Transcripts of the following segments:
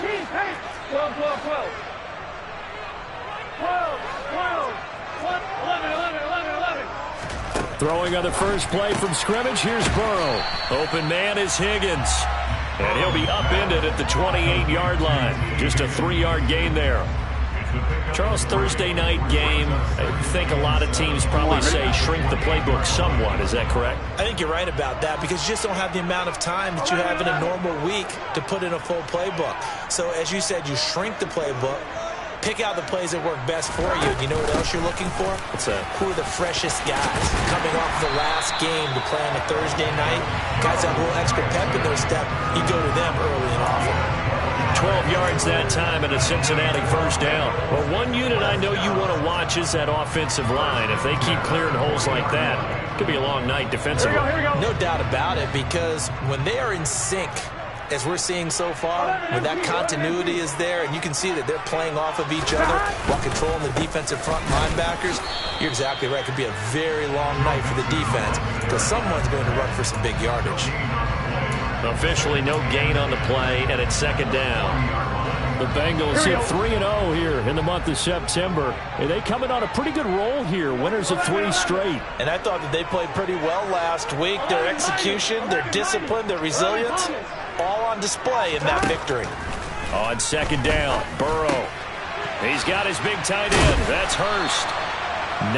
12, 12, 12. 12, 12. 11, 11, 11, 11. Throwing on the first play from scrimmage, here's Burrow. Open man is Higgins. And he'll be upended at the 28-yard line. Just a 3-yard gain there. Charles, Thursday night game, I think a lot of teams probably say shrink the playbook somewhat. Is that correct? I think you're right about that because you just don't have the amount of time that you have in a normal week to put in a full playbook. So as you said, you shrink the playbook, pick out the plays that work best for you. You know what else you're looking for? What's that? Who are the freshest guys coming off the last game to play on a Thursday night? Guys have a little extra pep in their step. You go to them early and often. 12 yards that time and a Cincinnati first down. Well, one unit I know you want to watch is that offensive line. If they keep clearing holes like that, it could be a long night defensively. Here we go. No doubt about it, because when they are in sync, as we're seeing so far, when that continuity is there, and you can see that they're playing off of each other while controlling the defensive front linebackers, you're exactly right. It could be a very long night for the defense because someone's going to run for some big yardage. Officially no gain on the play, and it's second down. The Bengals hit 3-0 here in the month of September. And they coming on a pretty good roll here. Winners of 3 straight. And I thought that they played pretty well last week. Their execution, their discipline, their resilience, all on display in that victory. On second down, Burrow. He's got his big tight end. That's Hurst.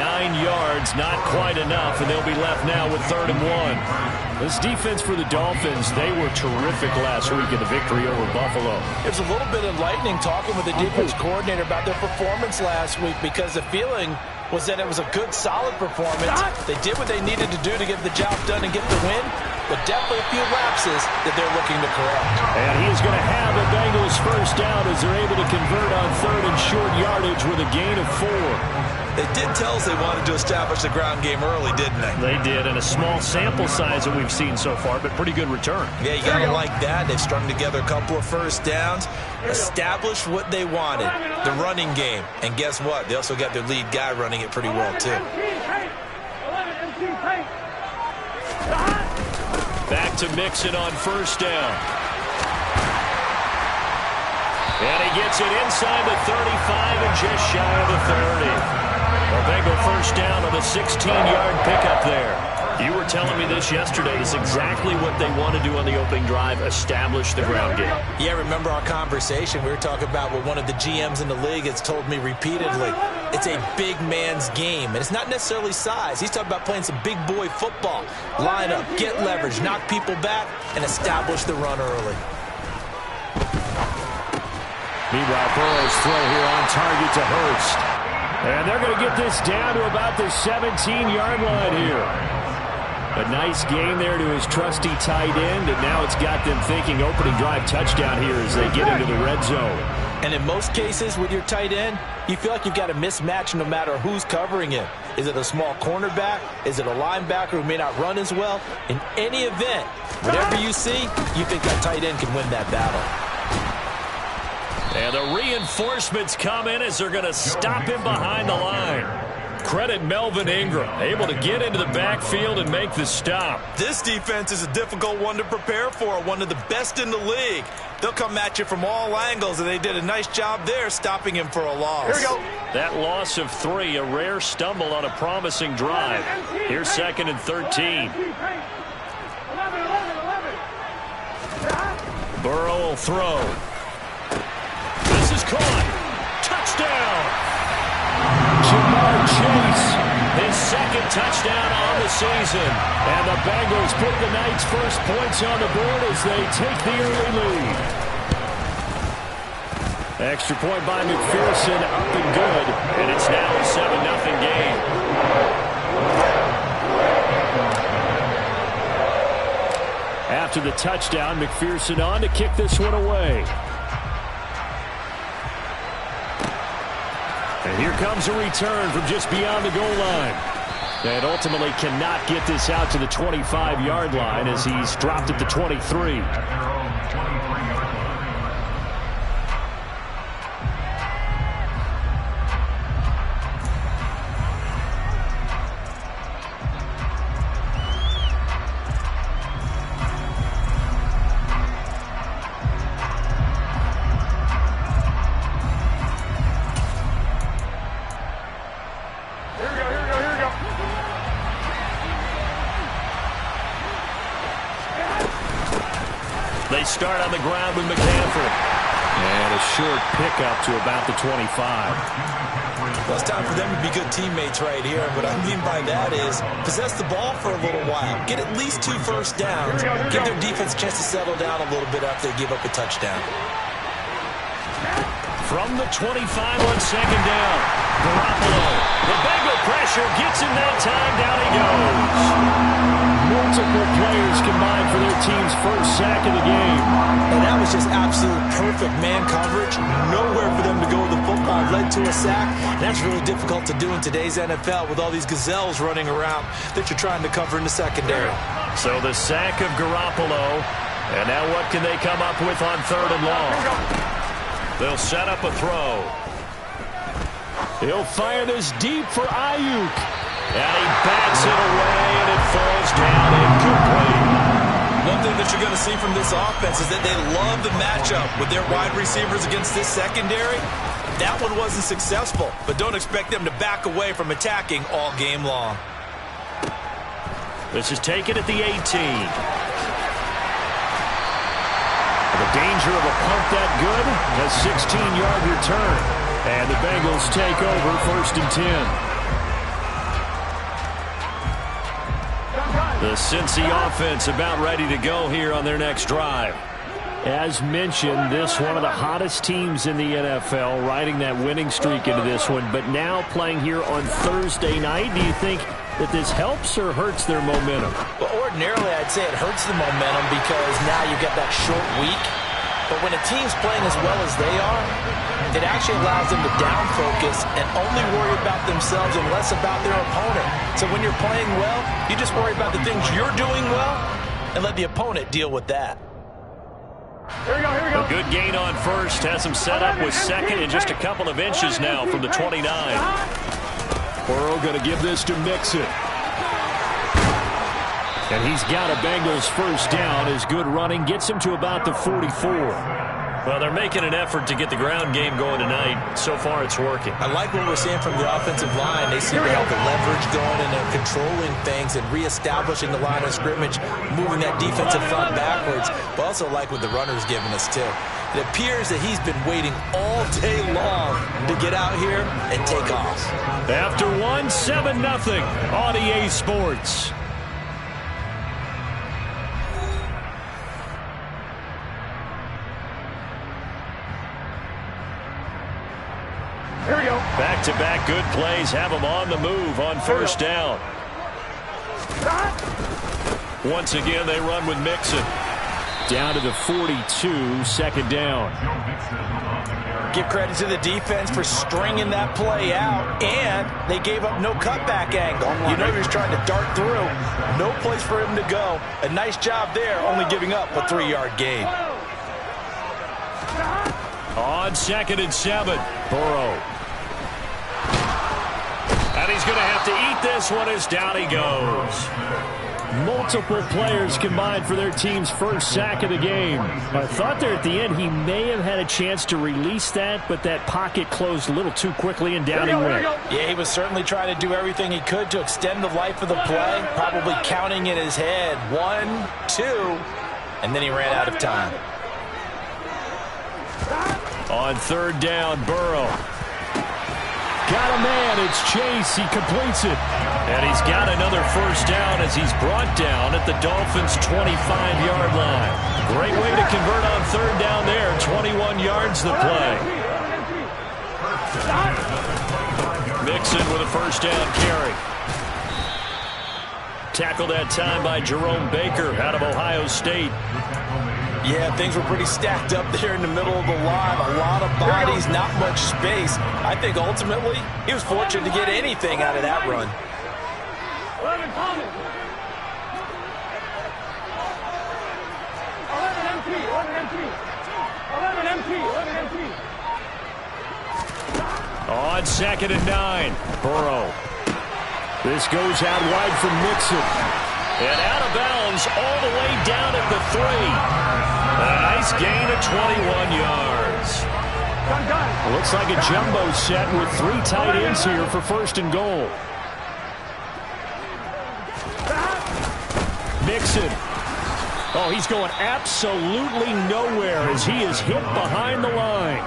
9 yards, not quite enough, and they'll be left now with 3rd and 1. This defense for the Dolphins, they were terrific last week in the victory over Buffalo. There's a little bit enlightening talking with the defense coordinator about their performance last week because the feeling was that it was a good, solid performance. They did what they needed to do to get the job done and get the win, but definitely a few lapses that they're looking to correct. And he is going to have the Bengals first down as they're able to convert on 3rd and short yardage with a gain of 4. They did tell us they wanted to establish the ground game early, didn't they? They did, and a small sample size that we've seen so far, but pretty good return. Yeah, you got to like that. They've strung together a couple of first downs, established what they wanted, the running game. And guess what? They also got their lead guy running it pretty well, too. Back to Mixon on first down. And he gets it inside the 35 and just shy of the 30. A Bengal first down on a 16-yard pickup there. You were telling me this yesterday. This is exactly what they want to do on the opening drive, establish the ground game. Yeah, remember our conversation? We were talking about what one of the GMs in the league has told me repeatedly. It's a big man's game, and it's not necessarily size. He's talking about playing some big boy football. Line up, get leverage, knock people back, and establish the run early. Meanwhile, Burrow's throw here on target to Hurst. And they're going to get this down to about the 17-yard line here. A nice gain there to his trusty tight end, and now it's got them thinking opening drive touchdown here as they get into the red zone. And in most cases with your tight end, you feel like you've got a mismatch no matter who's covering it. Is it a small cornerback? Is it a linebacker who may not run as well? In any event, whatever you see, you think that tight end can win that battle. And the reinforcements come in as they're going to stop him behind the line. Credit Melvin Ingram, able to get into the backfield and make the stop. This defense is a difficult one to prepare for, one of the best in the league. They'll come at you from all angles, and they did a nice job there stopping him for a loss. Here we go. That loss of 3, a rare stumble on a promising drive. Here's 2nd and 13. Burrow will throw. This is caught. Touchdown. Jamar Chase, his 2nd touchdown on the season. And the Bengals put the Knights' first points on the board as they take the early lead. Extra point by McPherson, up and good. And it's now a 7-0 game. After the touchdown, McPherson on to kick this one away. And here comes a return from just beyond the goal line. And ultimately cannot get this out to the 25-yard line as he's dropped at the 23. start on the ground with McCaffrey. And a short pickup to about the 25. Well, it's time for them to be good teammates right here. What I mean by that is possess the ball for a little while. Get at least 2 first downs. Give their defense a chance to settle down a little bit after they give up a touchdown. From the 25 on second down, Garoppolo. The Bengal pressure gets him that time. Down he goes. Multiple players combined for their team's first sack of the game. And that was just absolute perfect man coverage. Nowhere for them to go with the football. Led to a sack. And that's really difficult to do in today's NFL with all these gazelles running around that you're trying to cover in the secondary. So the sack of Garoppolo. And now what can they come up with on 3rd and long? They'll set up a throw. He'll fire this deep for Ayuk. And he bats it away, and it falls down incomplete. One thing that you're going to see from this offense is that they love the matchup with their wide receivers against this secondary. That one wasn't successful, but don't expect them to back away from attacking all game long. This is taken at the 18. The danger of a pump that good, a 16-yard return. And the Bengals take over 1st and 10. The Cincy offense about ready to go here on their next drive. As mentioned, this one of the hottest teams in the NFL, riding that winning streak into this one, but now playing here on Thursday night. Do you think that this helps or hurts their momentum? Well, ordinarily, I'd say it hurts the momentum because now you get that short week. But when a team's playing as well as they are, it actually allows them to down focus and only worry about themselves and less about their opponent. So when you're playing well, you just worry about the things you're doing well and let the opponent deal with that. Here we go, here we go. A good gain on 1st. Has him set up with 2nd and just a couple of inches now from the 29. Burrow going to give this to Mixon. And he's got a Bengals first down. His good running gets him to about the 44. Well, they're making an effort to get the ground game going tonight. So far, it's working. I like what we're seeing from the offensive line. They seem to have the leverage going and they're controlling things and reestablishing the line of scrimmage, moving that defensive front backwards. But also like what the runner's giving us, too. It appears that he's been waiting all day long to get out here and take off. After 7-0 on EA Sports. Here we go. Back-to-back good plays have them on the move on 1st down. Once again, they run with Mixon. Down to the 42, 2nd down. Give credit to the defense for stringing that play out, and they gave up no cutback angle. You know he was trying to dart through. No place for him to go. A nice job there, only giving up a 3-yard gain. On 2nd and 7, Burrow. And he's going to have to eat this one as down he goes. Multiple players combined for their team's first sack of the game. I thought there at the end he may have had a chance to release that, but that pocket closed a little too quickly and down he went. Yeah, he was certainly trying to do everything he could to extend the life of the play, probably counting in his head 1, 2, and then he ran out of time. On 3rd down, Burrow. Got a man, it's Chase, he completes it. And he's got another first down as he's brought down at the Dolphins' 25-yard line. Great way to convert on 3rd down there, 21 yards the play. Mixon with a first down carry. Tackled that time by Jerome Baker out of Ohio State. Yeah, things were pretty stacked up there in the middle of the line. A lot of bodies, not much space. I think ultimately he was fortunate to get anything out of that run. 11 coming. 11 empty, 11 empty. 11 empty, 11 empty. On 2nd and 9, Burrow. This goes out wide from Mixon. And out of bounds all the way down at the 3. A nice gain of 21 yards. Looks like a jumbo set with 3 tight ends here for 1st and goal. Mixon. Oh, he's going absolutely nowhere as he is hit behind the line.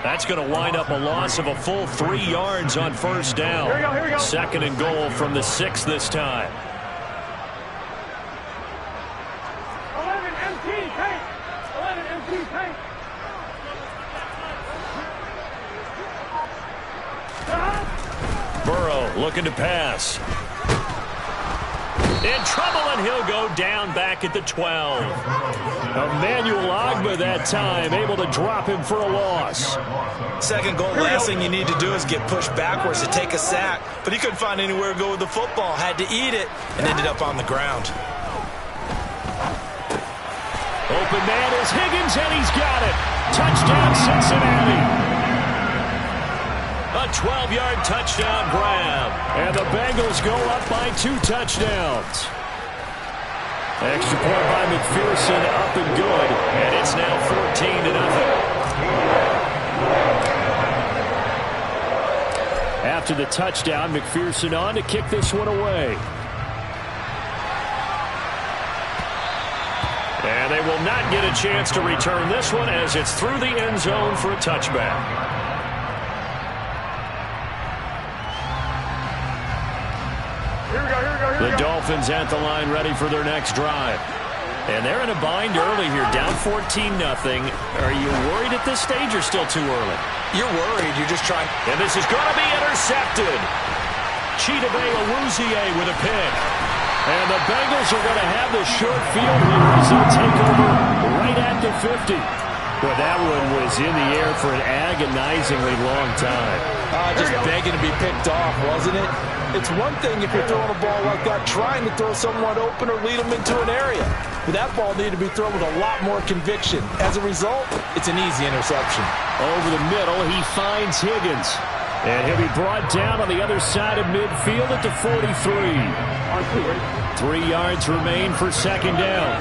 That's going to wind up a loss of a full 3 yards on first down. Here we go. 2nd and goal from the 6 this time. 11 empty tank. 11 empty tank. Burrow looking to pass. In trouble, and he'll go down back at the 12. Emmanuel Ogbah that time able to drop him for a loss. 2nd goal, last thing you need to do is get pushed backwards to take a sack. But he couldn't find anywhere to go with the football. Had to eat it and ended up on the ground. Open man is Higgins, and he's got it. Touchdown, Cincinnati. A 12-yard touchdown grab. And the Bengals go up by 2 touchdowns. Extra point by McPherson, up and good. And it's now 14-0. After the touchdown, McPherson on to kick this one away. And they will not get a chance to return this one as it's through the end zone for a touchback. Here we The go. Dolphins at the line ready for their next drive. And they're in a bind early here, down 14-0. Are you worried at this stage or still too early? You're worried. You're just trying. And this is going to be intercepted. Chidobe Awuzie with a pick. And the Bengals are going to have the short field here as they'll take over right at the 50. Well, that one was in the air for an agonizingly long time. Just begging to be picked off, wasn't it? It's one thing if you're throwing a ball like that, trying to throw someone open or lead them into an area. But that ball needed to be thrown with a lot more conviction. As a result, it's an easy interception. Over the middle, he finds Higgins. And he'll be brought down on the other side of midfield at the 43. 3 yards remain for 2nd down.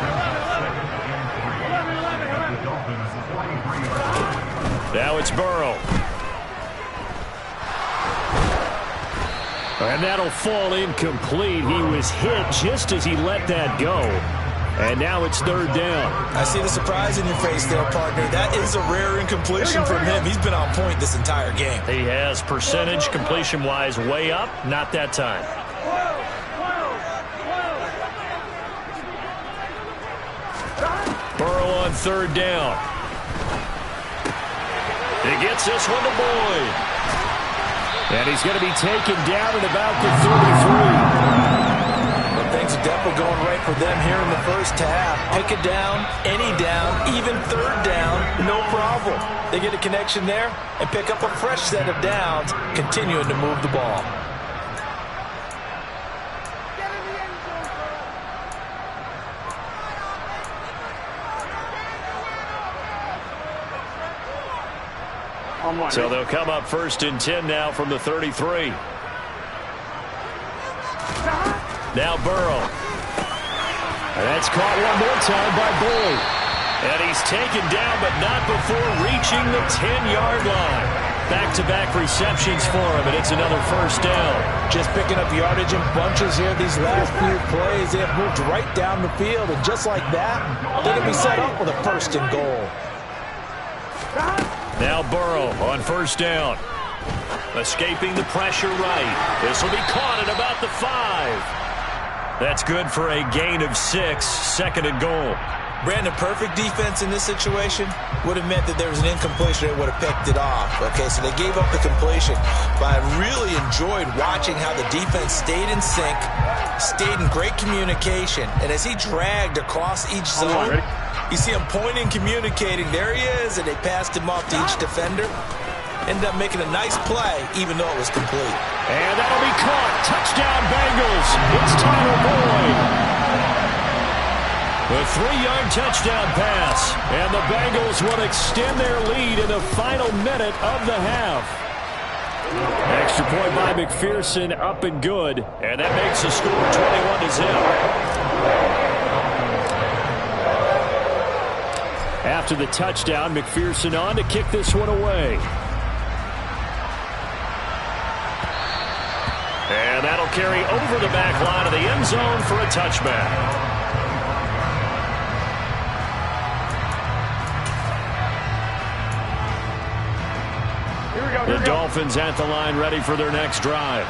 Now it's Burrow. And that'll fall incomplete. He was hit just as he let that go. And now it's 3rd down. I see the surprise in your face there, partner. That is a rare incompletion from him. He's been on point this entire game. He has percentage completion-wise way up. Not that time. Burrow on 3rd down. He gets this one to Boyd. And he's going to be taken down at about the 33. But things are definitely going right for them here in the first half. Pick it down, any down, even 3rd down, no problem. They get a connection there and pick up a fresh set of downs, continuing to move the ball. So they'll come up 1st and 10 now from the 33. Now Burrow. And that's caught one more time by Boyd. And he's taken down, but not before reaching the 10-yard line. Back-to-back receptions for him, and it's another 1st down. Just picking up yardage in bunches here these last few plays. They have moved right down the field, and just like that, they're going to be set up with a 1st and goal. Now Burrow on 1st down. Escaping the pressure right. This will be caught at about the 5. That's good for a gain of 6. 2nd and goal. Brandon, perfect defense in this situation would have meant that there was an incompletion that would have picked it off. Okay, so they gave up the completion. But I really enjoyed watching how the defense stayed in sync, stayed in great communication, and as he dragged across each zone, you see him pointing, communicating. There he is, and they passed him off to each defender. Ended up making a nice play, even though it was complete. And that'll be caught. Touchdown, Bengals. It's Tyler Boyd. A 3-yard touchdown pass. And the Bengals will extend their lead in the final minute of the half. Extra point by McPherson, up and good. And that makes the score 21-0. After the touchdown, McPherson on to kick this one away. And that'll carry over the back line of the end zone for a touchback. The Dolphins at the line ready for their next drive.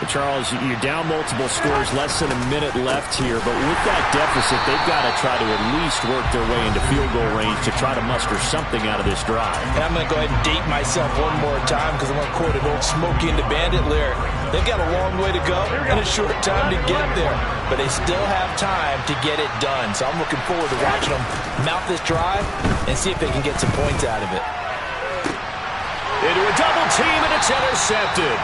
Charles, you're down multiple scores, less than a minute left here, but with that deficit, they've got to try to at least work their way into field goal range to try to muster something out of this drive. And I'm going to go ahead and date myself one more time because I'm going to quote an old Smokey and the Bandit lyric. They've got a long way to go and a short time to get there, but they still have time to get it done. So I'm looking forward to watching them mount this drive and see if they can get some points out of it. Into a double team, and it's intercepted.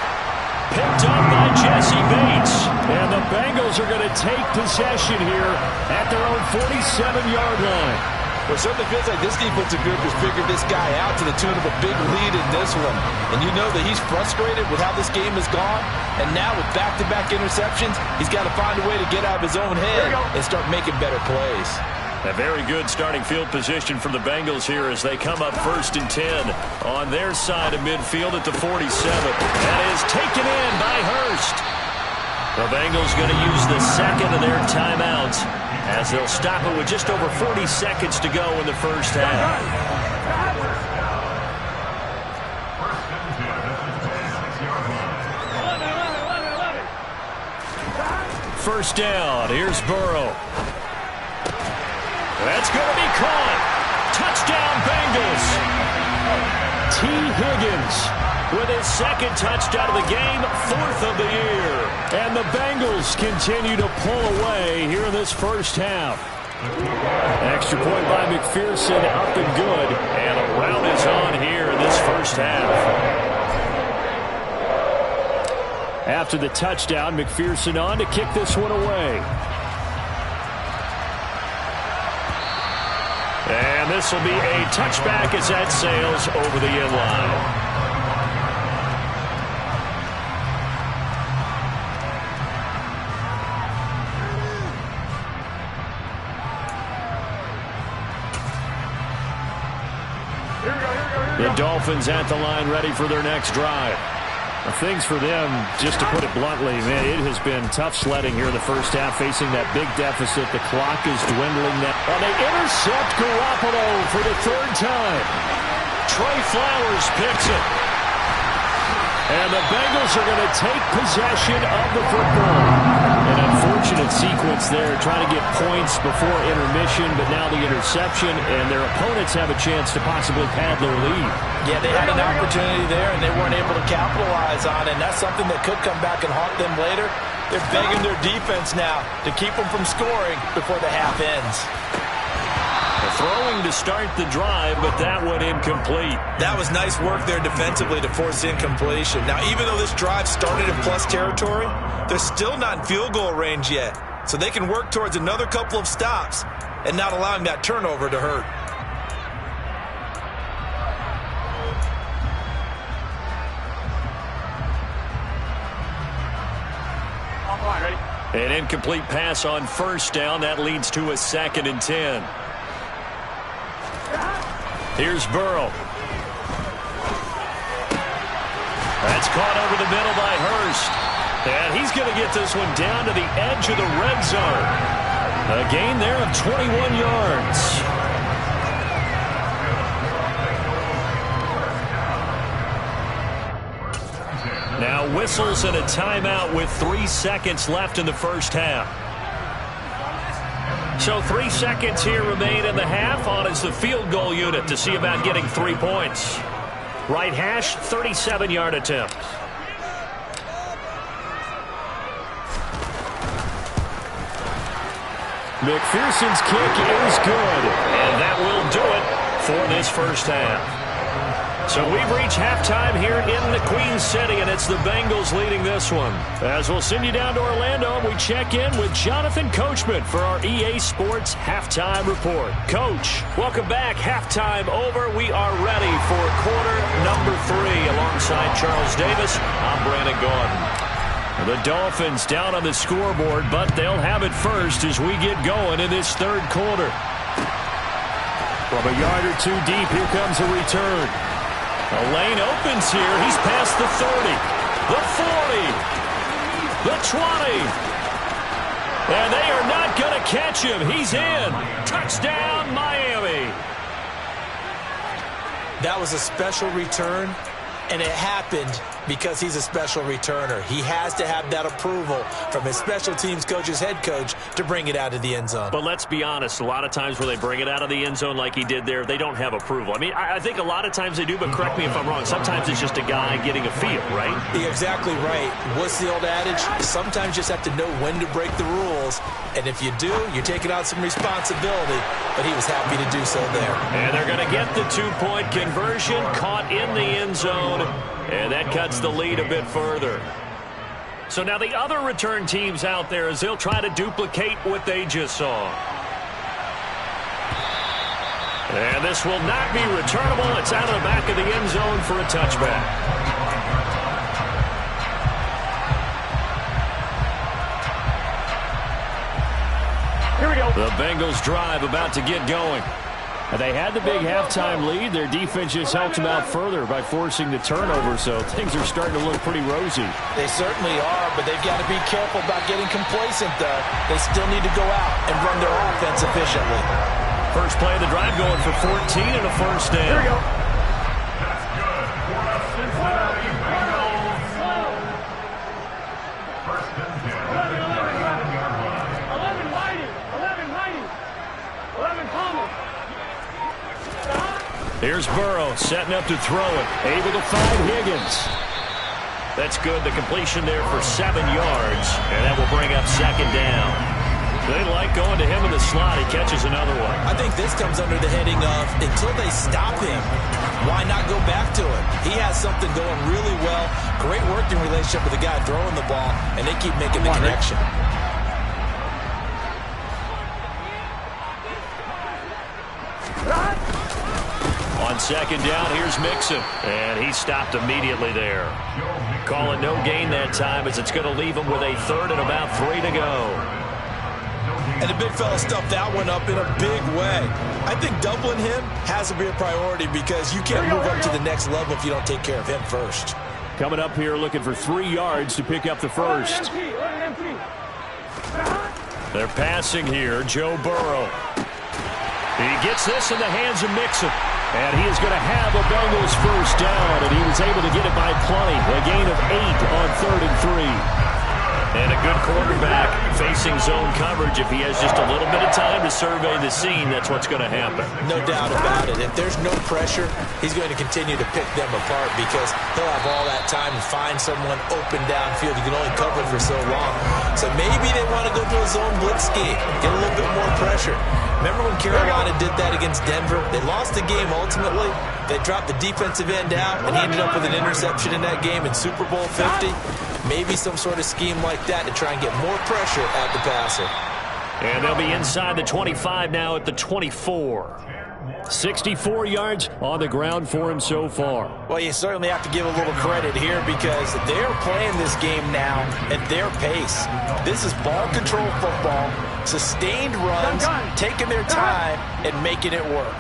Picked up by Jesse Bates. And the Bengals are going to take possession here at their own 47-yard line. Well, it certainly feels like this defensive group has figured this guy out to the tune of a big lead in this one. And you know that he's frustrated with how this game has gone. And now with back-to-back interceptions, he's got to find a way to get out of his own head and start making better plays. A very good starting field position from the Bengals here as they come up 1st and 10 on their side of midfield at the 47. That is taken in by Hurst. The Bengals going to use the second of their timeouts as they'll stop it with just over 40 seconds to go in the first half. First down. Here's Burrow. That's going to be caught. Touchdown, Bengals. T. Higgins with his second touchdown of the game, 4th of the year. And the Bengals continue to pull away here in this first half. Extra point by McPherson, up and good. And a rout is on here in this first half. After the touchdown, McPherson on to kick this one away. And this will be a touchback as that sails over the end line. The Dolphins at the line ready for their next drive. Things for them, just to put it bluntly, man, it has been tough sledding here in the first half, facing that big deficit. The clock is dwindling now. And they intercept Garoppolo for the 3rd time. Trey Flowers picks it. And the Bengals are going to take possession of the football. An unfortunate sequence there, trying to get points before intermission, but now the interception, and their opponents have a chance to possibly pad their lead. Yeah, they had an opportunity there, and they weren't able to capitalize on it, and that's something that could come back and haunt them later. They're begging their defense now to keep them from scoring before the half ends. Throwing to start the drive, but that went incomplete. That was nice work there defensively to force incompletion. Now, even though this drive started in plus territory, they're still not in field goal range yet. So they can work towards another couple of stops and not allowing that turnover to hurt. An incomplete pass on first down. That leads to a 2nd and 10. Here's Burrow. That's caught over the middle by Hurst. And he's going to get this one down to the edge of the red zone. A gain there of 21 yards. Now whistles and a timeout with 3 seconds left in the first half. So 3 seconds here remain in the half. On is the field goal unit to see about getting 3 points. Right hash, 37-yard attempt. McPherson's kick is good. And that will do it for this first half. So we've reached halftime here in the Queen City, and it's the Bengals leading this one. As we'll send you down to Orlando, we check in with Jonathan Coachman for our EA Sports Halftime Report. Coach, welcome back. Halftime over. We are ready for quarter number 3. Alongside Charles Davis, I'm Brandon Gaudin. The Dolphins down on the scoreboard, but they'll have it first as we get going in this third quarter. From a yard or two deep, here comes a return. The lane opens here. He's past the 30, the 40, the 20. And they are not going to catch him. He's in. Touchdown, Miami. That was a special return And it happened because he's a special returner. He has to have that approval from his special teams coach's head coach to bring it out of the end zone. But let's be honest, a lot of times where they bring it out of the end zone like he did there, they don't have approval. I mean, I think a lot of times they do, but correct me if I'm wrong. Sometimes it's just a guy getting a feel, right? You're exactly right. What's the old adage? Sometimes you just have to know when to break the rules. And if you do, you're taking on some responsibility. But he was happy to do so there. And they're going to get the 2-point conversion, caught in the end zone. And that cuts the lead a bit further. So now the other return teams out there as they'll try to duplicate what they just saw. And this will not be returnable. It's out of the back of the end zone for a touchback. Here we go. The Bengals drive about to get going. They had the big halftime lead. Their defense just helped them out further by forcing the turnover, so things are starting to look pretty rosy. They certainly are, but they've got to be careful about getting complacent, though. They still need to go out and run their offense efficiently. First play of the drive going for 14 and a first down. Here we go. Here's Burrow setting up to throw it. Able to find Higgins. That's good. The completion there for 7 yards. And that will bring up second down. They like going to him in the slot. He catches another one. I think this comes under the heading of until they stop him, why not go back to it? He has something going really well. Great working relationship with the guy throwing the ball, and they keep making the connection. On second down, here's Mixon. And he stopped immediately there. Calling no gain that time as it's going to leave him with a third and about 3 to go. And the big fella stuffed that one up in a big way. I think doubling him has to be a priority because you can't move up to the next level if you don't take care of him first. Coming up here looking for 3 yards to pick up the first. They're passing here, Joe Burrow. He gets this in the hands of Mixon. And he is going to have a Bengals first down, and he was able to get it by plenty. A gain of 8 on 3rd and 3. And a good quarterback facing zone coverage. If he has just a little bit of time to survey the scene, that's what's going to happen. No doubt about it. If there's no pressure, he's going to continue to pick them apart because he'll have all that time to find someone open downfield. You can only cover it for so long. So maybe they want to go to a zone blitz scheme, get a little bit more pressure. Remember when Carolina did that against Denver? They lost the game ultimately. They dropped the defensive end out, and he ended up with an interception in that game in Super Bowl 50. Maybe some sort of scheme like that to try and get more pressure at the passer. And they'll be inside the 25 now at the 24. 64 yards on the ground for him so far. Well, you certainly have to give a little credit here because they're playing this game now at their pace. This is ball control football, sustained runs, taking their time and making it work.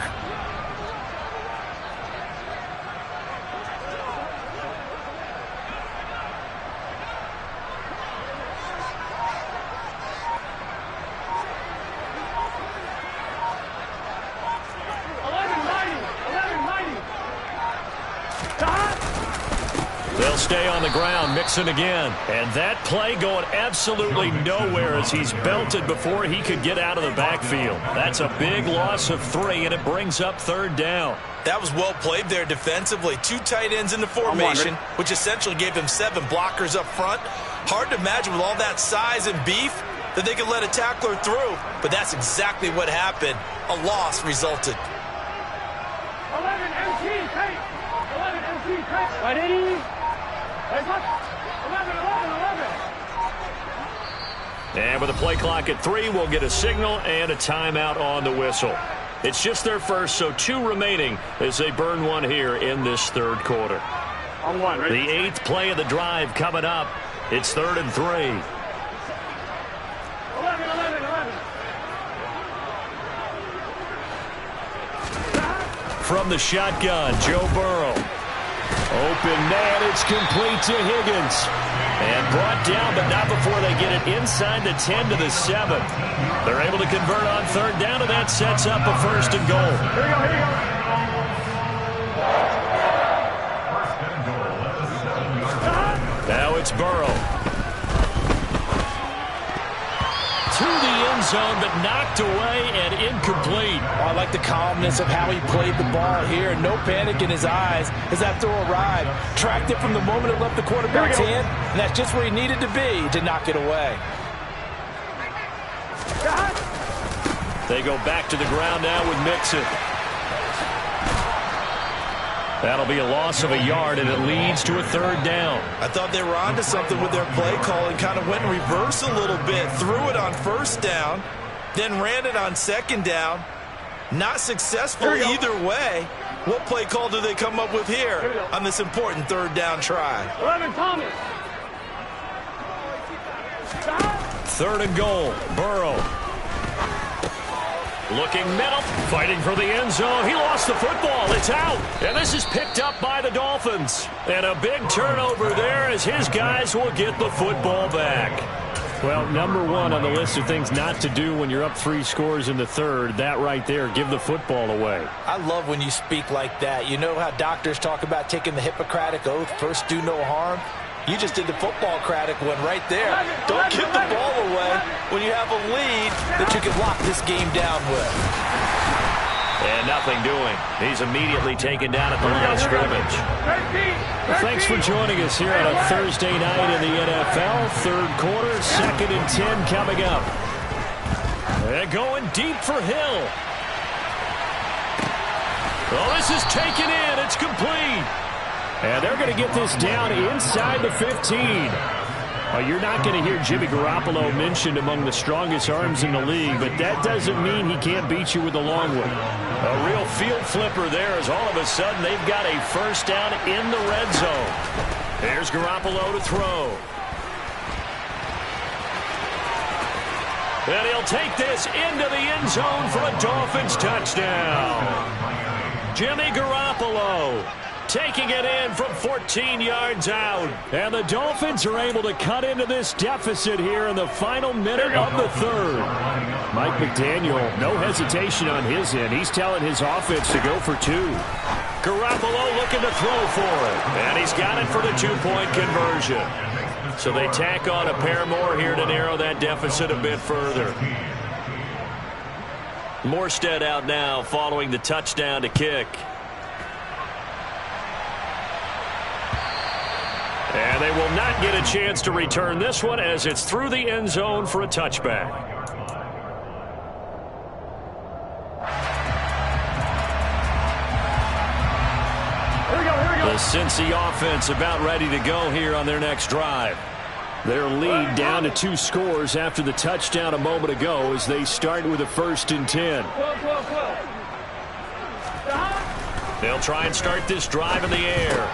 They'll stay on the ground, Mixon again. And that play going absolutely nowhere as he's belted before he could get out of the backfield. That's a big loss of 3, and it brings up 3rd down. That was well played there defensively. 2 tight ends in the formation, which essentially gave them 7 blockers up front. Hard to imagine with all that size and beef that they could let a tackler through. But that's exactly what happened. A loss resulted. 11 MT, take. 11 MT, take. Right, Eddie. 11, 11. And with a play clock at 3, we'll get a signal and a timeout on the whistle. It's just their first, so 2 remaining as they burn one here in this 3rd quarter. On 1, right? The 8th play of the drive coming up. It's 3rd and 3. 11. From the shotgun, Joe Burrow. Open man, it's complete to Higgins. And brought down, but not before they get it inside the 10 to the 7. They're able to convert on 3rd down, and that sets up a 1st and goal. Here we go, here we go. zone, but knocked away and incomplete. I like the calmness of how he played the ball here. No panic in his eyes as that throw arrived. Tracked it from the moment it left the quarterback's hand, and that's just where he needed to be to knock it away. They go back to the ground now with Mixon. That'll be a loss of a yard, and it leads to a third down. I thought they were onto something with their play call and kind of went in reverse a little bit. Threw it on first down, then ran it on second down. Not successful either way. What play call do they come up with here on this important third down try? 11, Thomas. Third and goal. Burrow. Looking middle, fighting for the end zone. He lost the football. It's out. And this is picked up by the Dolphins. And a big turnover there as his guys will get the football back. Well, number one on the list of things not to do when you're up 3 scores in the third, that right there, give the football away. I love when you speak like that. You know how doctors talk about taking the Hippocratic Oath, first do no harm? You just did the football-cratic one right there. Don't give the ball away when you have a lead that you can lock this game down with. And nothing doing. He's immediately taken down at the line of scrimmage. Well, thanks for joining us here on a Thursday night in the NFL. Third quarter, 2nd and 10 coming up. They're going deep for Hill. Well, this is taken in. It's complete. And they're going to get this down inside the 15. Well, you're not going to hear Jimmy Garoppolo mentioned among the strongest arms in the league, but that doesn't mean he can't beat you with a long one. A real field flipper there as all of a sudden they've got a first down in the red zone. There's Garoppolo to throw. And he'll take this into the end zone for a Dolphins touchdown. Jimmy Garoppolo taking it in from 14 yards out. And the Dolphins are able to cut into this deficit here in the final minute of the third. Mike McDaniel, no hesitation on his end. He's telling his offense to go for 2. Garoppolo looking to throw for it. And he's got it for the 2-point conversion. So they tack on a pair more here to narrow that deficit a bit further. Morstead out now following the touchdown to kick. And they will not get a chance to return this one as it's through the end zone for a touchback. The Cincy offense about ready to go here on their next drive. Their lead down to 2 scores after the touchdown a moment ago as they start with a 1st and 10. They'll try and start this drive in the air.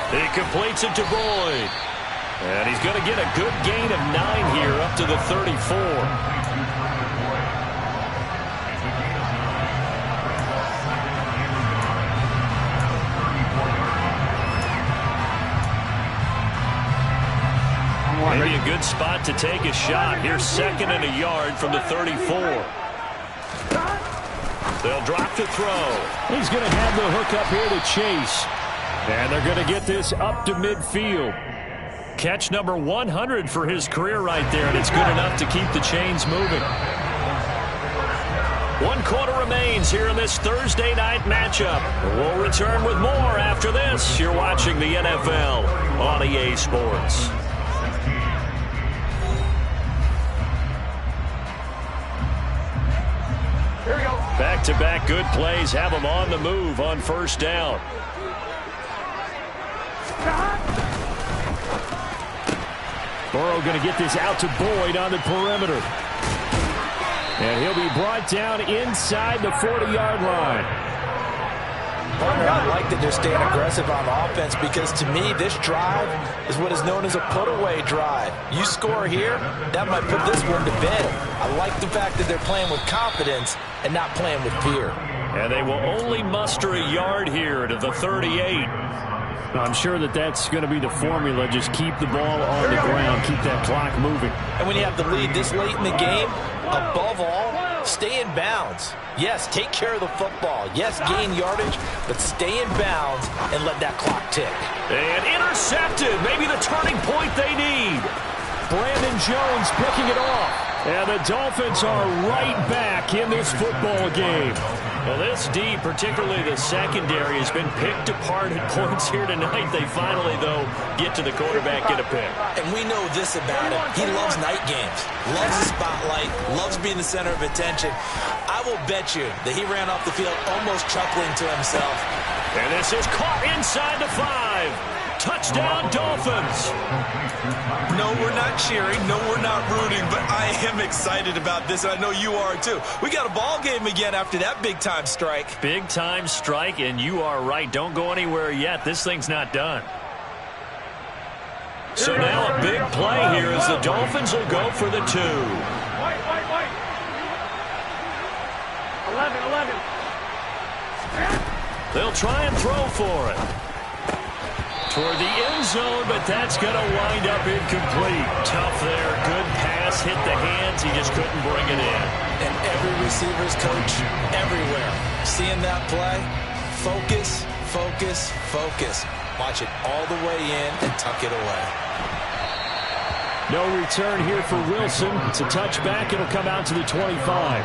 He completes it to Boyd. And he's going to get a good gain of 9 here up to the 34. Maybe a good spot to take a shot. Here's 2nd and a yard from the 34. They'll drop to throw. He's going to have the hook up here to Chase. And they're going to get this up to midfield. Catch number 100 for his career right there, and it's good enough to keep the chains moving. 1 quarter remains here in this Thursday night matchup. We'll return with more after this. You're watching the NFL on EA Sports. Back-to-back good plays have them on the move on first down. Burrow going to get this out to Boyd on the perimeter. And he'll be brought down inside the 40-yard line. I like that they're staying aggressive on offense because, to me, this drive is what is known as a put-away drive. You score here, that might put this one to bed. I like the fact that they're playing with confidence and not playing with fear. And they will only muster a yard here to the 38. I'm sure that that's going to be the formula. Just keep the ball on the ground, keep that clock moving. And when you have the lead this late in the game, above all, stay in bounds. Yes, take care of the football. Yes, gain yardage, but stay in bounds and let that clock tick. And intercepted. Maybe the turning point they need. Brandon Jones picking it off. And the Dolphins are right back in this football game. Well, this D, particularly the secondary, has been picked apart at points here tonight. They finally, though, get to the quarterback, get a pick. And we know this about him. He loves night games, loves the spotlight, loves being the center of attention. I will bet you that he ran off the field almost chuckling to himself. And this is caught inside the 5. Touchdown, Dolphins. No, we're not cheering. No, we're not rooting. But I am excited about this, and I know you are too. We got a ball game again after that big-time strike. Big-time strike, and you are right. Don't go anywhere yet. This thing's not done. So now a big play here as the Dolphins will go for the 2. White. 11. They'll try and throw for it. Toward the end zone, but that's going to wind up incomplete. Tough there. Good pass. Hit the hands. He just couldn't bring it in. And every receiver's coach everywhere. Seeing that play, focus. Watch it all the way in and tuck it away. No return here for Wilson. It's a touchback. It'll come out to the 25.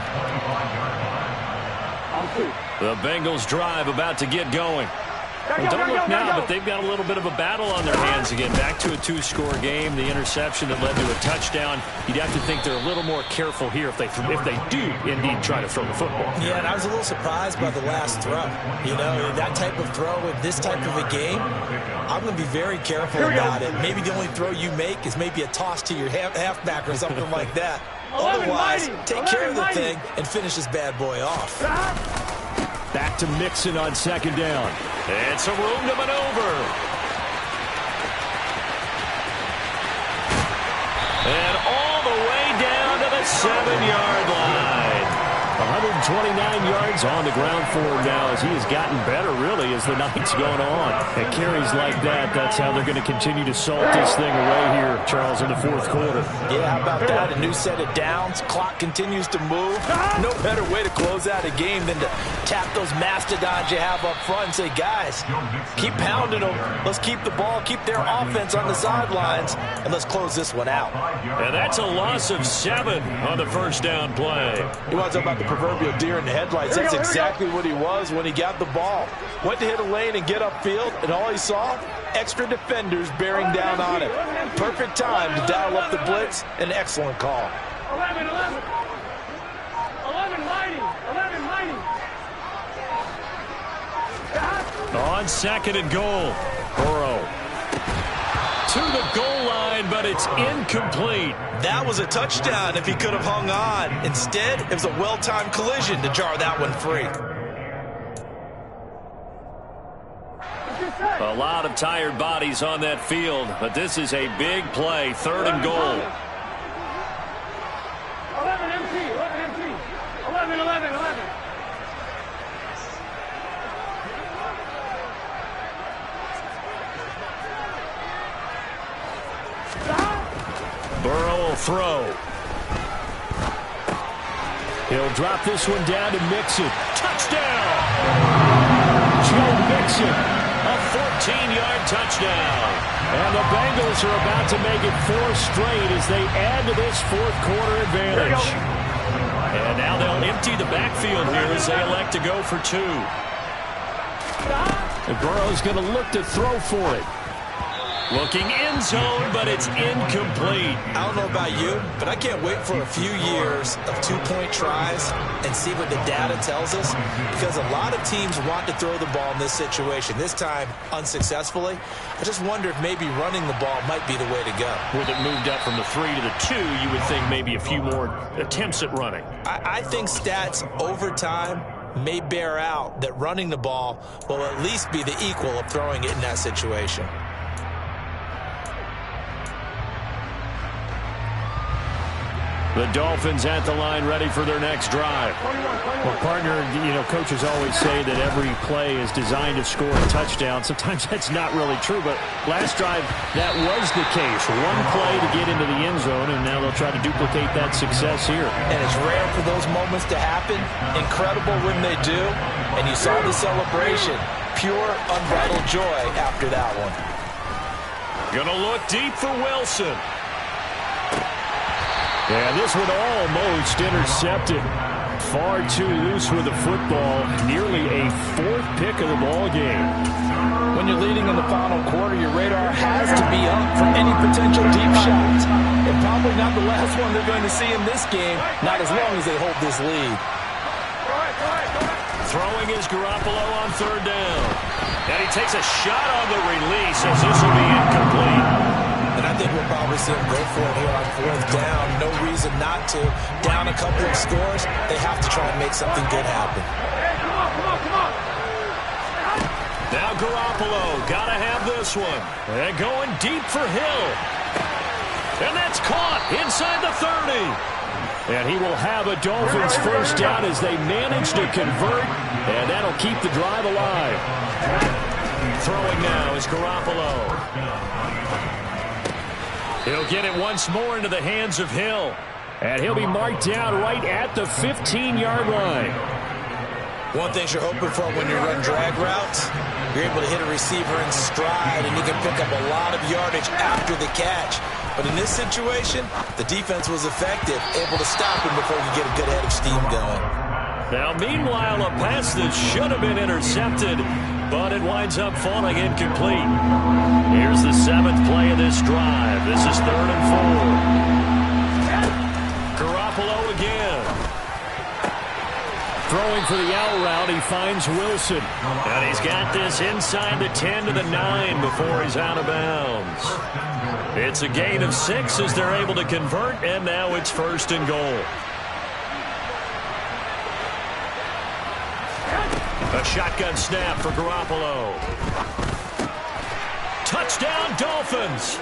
The Bengals drive about to get going. Well, don't look now, but they've got a little bit of a battle on their hands again. Back to a 2-score game. The interception that led to a touchdown. You'd have to think they're a little more careful here if they do indeed try to throw the football. Yeah, and I was a little surprised by the last throw. You know, that type of throw in this type of a game, I'm going to be very careful about it. Maybe the only throw you make is maybe a toss to your halfback or something like that. Otherwise, take care of the thing and finish this bad boy off. Back to Mixon on second down. And some room to maneuver. And all the way down to the 7-yard line. 129 yards on the ground for him now as he has gotten better, really, as the night's going on. And carries like that, that's how they're going to continue to salt this thing away here, Charles, in the fourth quarter. Yeah, how about that? A new set of downs. Clock continues to move. No better way to close out a game than to tap those mastodons you have up front and say, guys, keep pounding them. Let's keep the ball, keep their offense on the sidelines, and let's close this one out. And that's a loss of 7 on the first down play. He wants to talk about the proverbial deer in the headlights. That's exactly what he was when he got the ball. Went to hit a lane and get upfield, and all he saw, extra defenders bearing down on him. Perfect time to dial up the blitz. An excellent call. 11 mighty. On second and goal, Burrow to the goal line, but it's incomplete. That was a touchdown if he could have hung on. Instead, it was a well-timed collision to jar that one free. A lot of tired bodies on that field, but this is a big play, third and goal. 11 empty. 11. Burrow will throw. He'll drop this one down to Mixon. Touchdown! Joe Mixon. A 14-yard touchdown. And the Bengals are about to make it 4 straight as they add to this fourth quarter advantage. And now they'll empty the backfield here as they elect to go for 2. And Burrow's going to look to throw for it. Looking end zone, but it's incomplete. I don't know about you, but I can't wait for a few years of 2-point tries and see what the data tells us, because a lot of teams want to throw the ball in this situation, this time unsuccessfully. I just wonder if maybe running the ball might be the way to go. With it moved up from the 3 to the 2, you would think maybe a few more attempts at running. I think stats over time may bear out that running the ball will at least be the equal of throwing it in that situation. The Dolphins at the line ready for their next drive. Well, partner, coaches always say that every play is designed to score a touchdown. Sometimes that's not really true, but last drive, that was the case. One play to get into the end zone, and now they'll try to duplicate that success here. And it's rare for those moments to happen. Incredible when they do. And you saw the celebration. Pure, unbridled joy after that one. Gonna look deep for Wilson. And this one almost intercepted. Far too loose with the football. Nearly a fourth pick of the ball game. When you're leading in the final quarter, your radar has to be up for any potential deep shots. And probably not the last one they're going to see in this game, not as long as they hold this lead. Throwing is Garoppolo on third down. And he takes a shot on the release as this will be incomplete. And I think we'll probably see him go for it here on fourth down. No reason not to. Down a couple of scores, they have to try and make something good happen. Come on. Now Garoppolo, gotta have this one. And going deep for Hill. And that's caught inside the 30. And he will have a Dolphins first down as they manage to convert. And that'll keep the drive alive. Throwing now is Garoppolo. He'll get it once more into the hands of Hill. And he'll be marked down right at the 15-yard line. One thing you're hoping for when you run drag routes, you're able to hit a receiver in stride, and you can pick up a lot of yardage after the catch. But in this situation, the defense was effective, able to stop him before you get a good head of steam going. Now, meanwhile, a pass that should have been intercepted, but it winds up falling incomplete. Here's the 7th play of this drive. This is 3rd and 4. Garoppolo again. Throwing for the out route, he finds Wilson. And he's got this inside the 10 to the 9 before he's out of bounds. It's a gain of 6 as they're able to convert, and now it's 1st and goal. A shotgun snap for Garoppolo. Touchdown, Dolphins.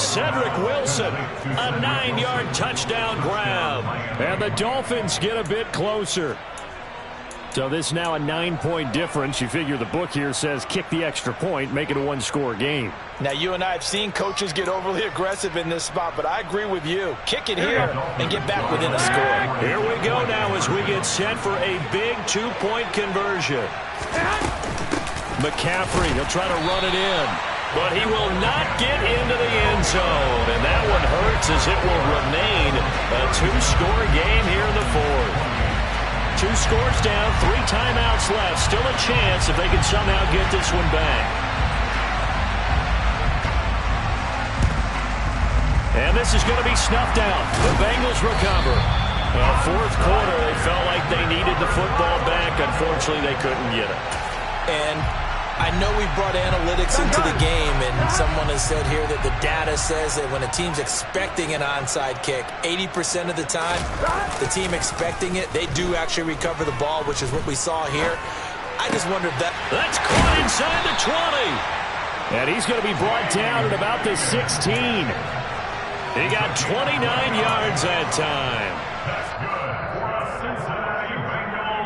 Cedric Wilson, a 9-yard touchdown grab. And the Dolphins get a bit closer. So this is now a 9-point difference. You figure the book here says kick the extra point, make it a one-score game. Now, you and I have seen coaches get overly aggressive in this spot, but I agree with you. Kick it here and get back within a score. Here we go now as we get set for a big 2-point conversion. McCaffrey, he'll try to run it in, but he will not get into the end zone. And that one hurts as it will remain a 2-score game here in the 4th. 2 scores down, 3 timeouts left. Still a chance if they can somehow get this one back. And this is going to be snuffed out. The Bengals recover. Fourth quarter, they felt like they needed the football back. Unfortunately, they couldn't get it. And I know we brought analytics into the game, and someone has said here that the data says that when a team's expecting an onside kick, 80% of the time, the team expecting it, they do actually recover the ball, which is what we saw here. I just wonder if that... That's caught inside the 20. And he's going to be brought down at about the 16. He got 29 yards that time.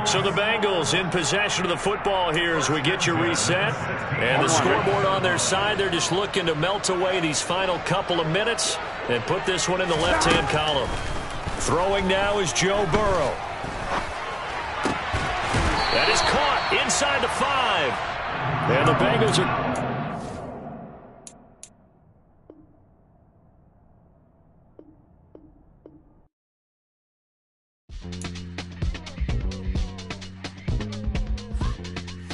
So the Bengals in possession of the football here as we get you reset. And the scoreboard on their side, they're just looking to melt away these final couple of minutes and put this one in the left-hand column. Throwing now is Joe Burrow. That is caught inside the 5. And the Bengals are